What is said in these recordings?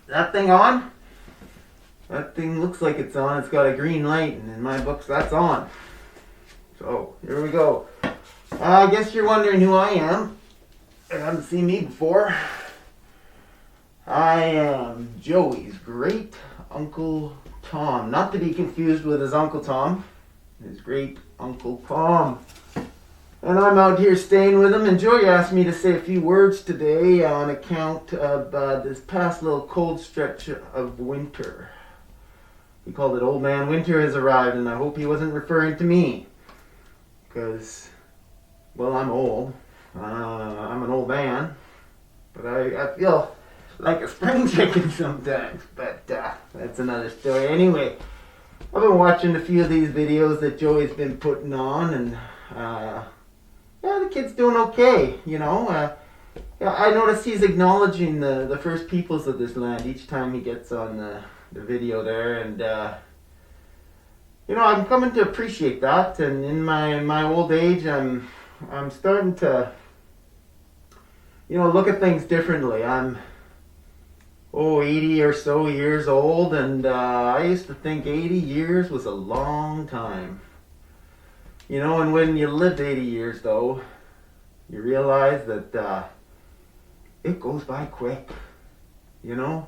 That thing on? That thing looks like it's on. It's got a green light, and in my books, that's on. So, here we go. I guess you're wondering who I am. You haven't seen me before. I am Joey's great Uncle Tom. Not to be confused with his Uncle Tom. His great Uncle Tom. And I'm out here staying with him. And Joey asked me to say a few words today on account of this past little cold stretch of winter. He called it Old Man Winter has arrived, and I hope he wasn't referring to me. Because, well, I'm old. I'm an old man. But I feel like a spring chicken sometimes. But that's another story. Anyway, I've been watching a few of these videos that Joey's been putting on, and yeah, the kid's doing okay, you know. Yeah, I notice he's acknowledging the first peoples of this land each time he gets on the video there, and you know, I'm coming to appreciate that. And in my old age, I'm starting to, you know, look at things differently. I'm 80 or so years old, and I used to think 80 years was a long time. You know, and when you lived 80 years, though, you realize that it goes by quick. You know?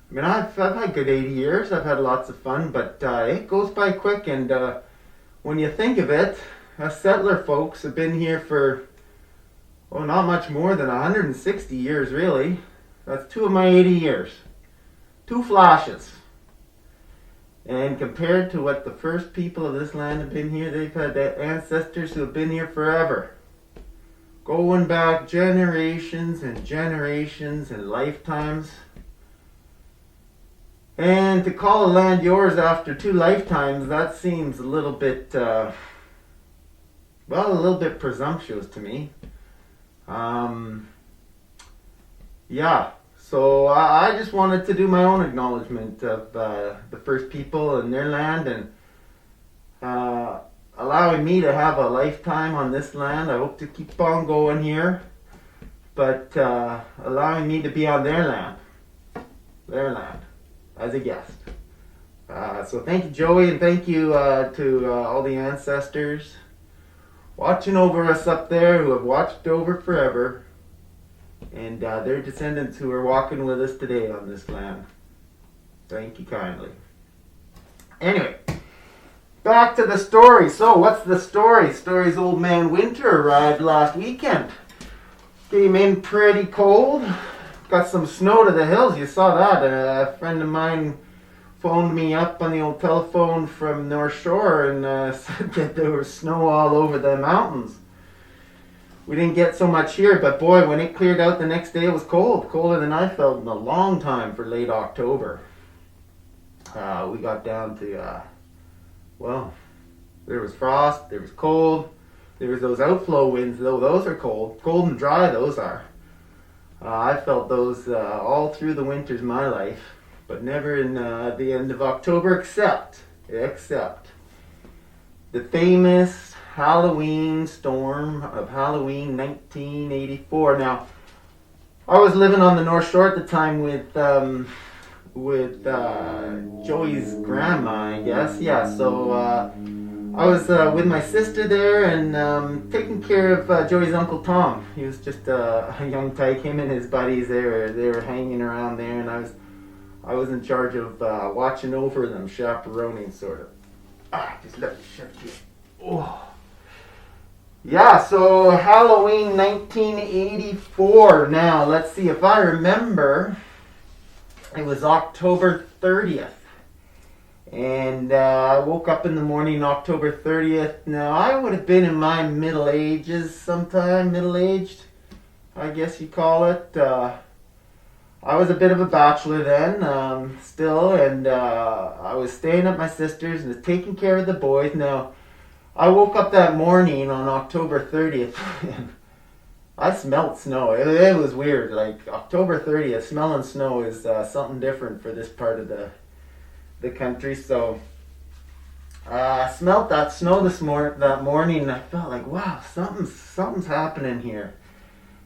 I mean, I've had good 80 years. I've had lots of fun, but it goes by quick. And when you think of it, us settler folks have been here for, oh, not much more than 160 years, really. That's 2 of my 80 years. 2 flashes. And compared to what the first people of this land have been here, they've had ancestors who have been here forever. Going back generations and generations and lifetimes. And to call a land yours after 2 lifetimes, that seems a little bit, well, a little bit presumptuous to me. Yeah. So I just wanted to do my own acknowledgement of the first people and their land, and allowing me to have a lifetime on this land. I hope to keep on going here, but allowing me to be on their land, as a guest. So thank you, Joey, and thank you to all the ancestors watching over us up there, who have watched over forever. And their descendants who are walking with us today on this land. Thank you kindly. Anyway, back to the story. So, what's the story? Story's Old Man Winter arrived last weekend. Came in pretty cold. Got some snow to the hills. You saw that. A friend of mine phoned me up on the old telephone from North Shore and said that there was snow all over the mountains. We didn't get so much here, but boy, when it cleared out the next day, it was cold. Colder than I felt in a long time for late October. We got down to, well, there was frost, there was cold, there was those outflow winds, though those are cold. Cold and dry, those are. I felt those all through the winters of my life, but never in the end of October, except the famous Halloween storm of Halloween 1984. Now, I was living on the North Shore at the time with Joey's grandma, I guess. Yeah, so I was with my sister there and taking care of Joey's Uncle Tom. He was just a young tyke. Him and his buddies, they were hanging around there, and I was in charge of watching over them, chaperoning sort of. Just let me shut you. Oh. Yeah, so Halloween 1984. Now, let's see, if I remember, it was October 30th. And I woke up in the morning, October 30th. Now, I would have been in my middle ages sometime, middle-aged, I guess you call it. I was a bit of a bachelor then, still, and I was staying at my sister's and was taking care of the boys. Now, I woke up that morning on October 30th and I smelled snow. It was weird. Like, October 30th, smelling snow is something different for this part of the country. So I smelled that snow that morning, and I felt like, wow, something's happening here.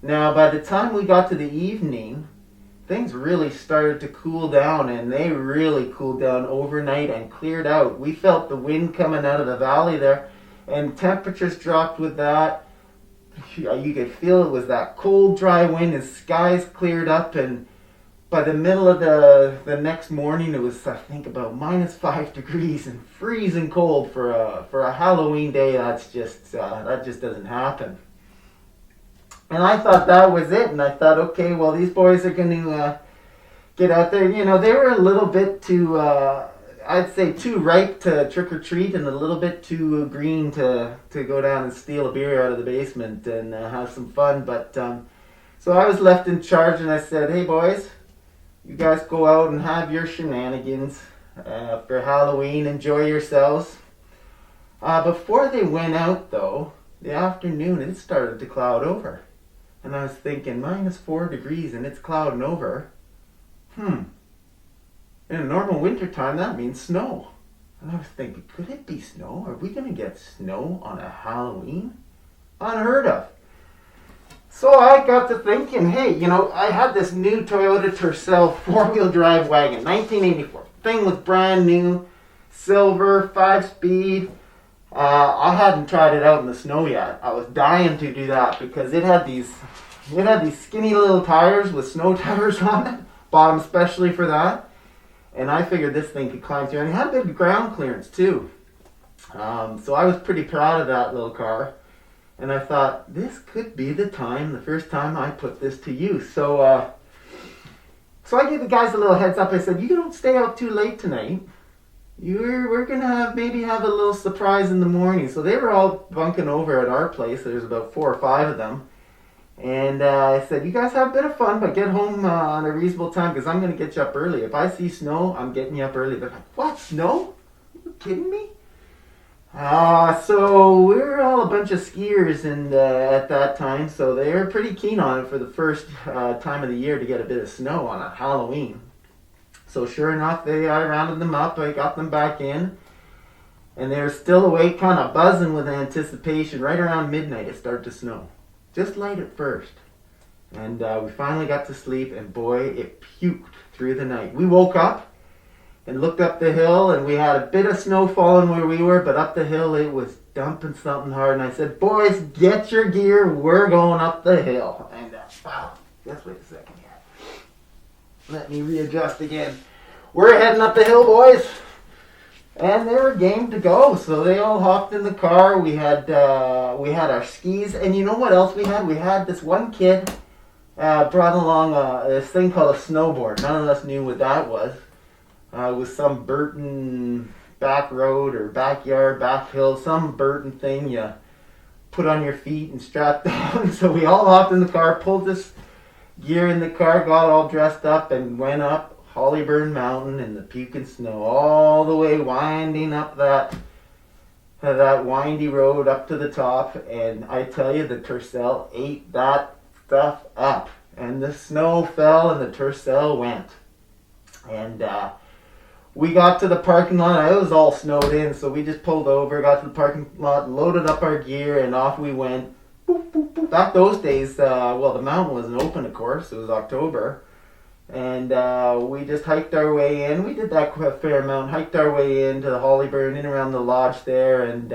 Now, by the time we got to the evening, things really started to cool down, and they really cooled down overnight and cleared out. We felt the wind coming out of the valley there, and temperatures dropped with that. You could feel it was that cold, dry wind, and skies cleared up, and by the middle of the next morning, it was, I think, about -5 degrees and freezing cold for a Halloween day. That just doesn't happen. And I thought that was it, and I thought, okay, well, these boys are going to get out there. You know, they were a little bit too, I'd say, too ripe to trick or treat, and a little bit too green to go down and steal a beer out of the basement and have some fun. But so I was left in charge, and I said, hey, boys, you guys go out and have your shenanigans for Halloween. Enjoy yourselves. Before they went out, though, the afternoon, it started to cloud over. And I was thinking, -4 degrees and it's clouding over. In a normal winter time, that means snow. And I was thinking, could it be snow? Are we going to get snow on a Halloween? Unheard of. So I got to thinking, hey, you know, I had this new Toyota Tercel 4-wheel drive wagon, 1984. Thing was brand new, silver, 5-speed. I hadn't tried it out in the snow yet. I was dying to do that because it had these skinny little tires with snow tires on it, bought them specially for that. And I figured this thing could climb through. And it had good ground clearance too. So I was pretty proud of that little car. And I thought, this could be the first time I put this to use. So I gave the guys a little heads up. I said, you don't stay out too late tonight. We're going to maybe have a little surprise in the morning. So they were all bunking over at our place. There's about 4 or 5 of them. And I said, you guys have a bit of fun, but get home on a reasonable time because I'm going to get you up early. If I see snow, I'm getting you up early. They're like, what, snow? Are you kidding me? So we were all a bunch of skiers at that time, so they were pretty keen on it for the first time of the year to get a bit of snow on a Halloween. So sure enough, I rounded them up, I got them back in, and they were still awake, kind of buzzing with anticipation. Right around midnight, it started to snow. Just light at first. And we finally got to sleep, and boy, it puked through the night. We woke up and looked up the hill, and we had a bit of snow falling where we were, but up the hill it was dumping something hard. And I said, boys, get your gear, we're going up the hill. And wow, just wait a second here. Let me readjust again. We're heading up the hill, boys. And they were game to go, so they all hopped in the car. We had our skis, and you know what else we had? We had this one kid brought along this thing called a snowboard. None of us knew what that was. It was some Burton back road or backyard, back hill, some Burton thing you put on your feet and strap down. So we all hopped in the car, pulled this gear in the car, got all dressed up, and went up Hollyburn Mountain in the puking snow, all the way winding up that windy road up to the top. And I tell you, the Tercel ate that stuff up. And the snow fell and the Tercel went. And we got to the parking lot. It was all snowed in, so we just pulled over, got to the parking lot, loaded up our gear, and off we went. Boop, boop, boop. Back those days, the mountain wasn't open, of course. It was October. And we just hiked our way in. We did that a fair amount. Hiked our way into the Hollyburn, in around the lodge there, and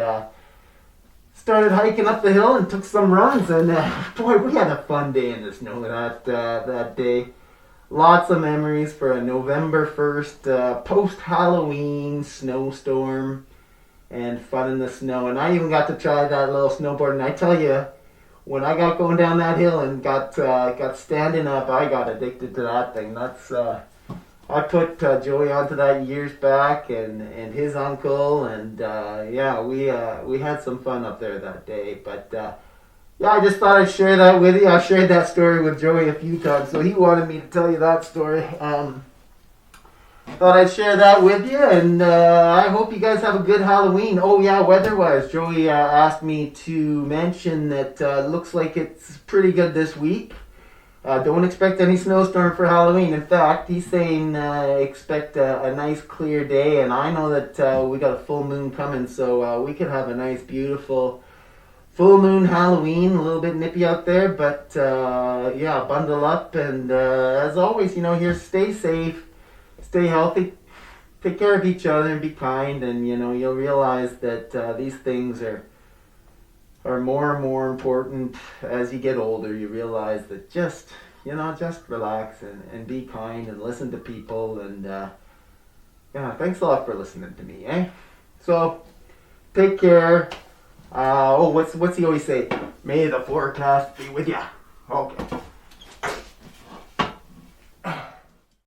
started hiking up the hill and took some runs. And boy, we had a fun day in the snow that day. Lots of memories for a November 1st post-Halloween snowstorm and fun in the snow. And I even got to try that little snowboard. And I tell you, when I got going down that hill and got standing up, I got addicted to that thing. I put Joey onto that years back, and his uncle, and we had some fun up there that day. But I just thought I'd share that with you. I shared that story with Joey a few times, so he wanted me to tell you that story. Thought I'd share that with you, and I hope you guys have a good Halloween. Oh yeah, weather-wise, Joey asked me to mention that looks like it's pretty good this week. Don't expect any snowstorm for Halloween. In fact, he's saying expect a nice clear day, and I know that we got a full moon coming, so we could have a nice, beautiful full moon Halloween, a little bit nippy out there, but yeah, bundle up. And as always, here, stay safe, stay healthy, take care of each other, and be kind. And you'll realize that these things are more and more important as you get older. You realize that just relax and be kind and listen to people. And yeah, thanks a lot for listening to me, eh? So take care. What's he always say? May the forecast be with ya. Okay.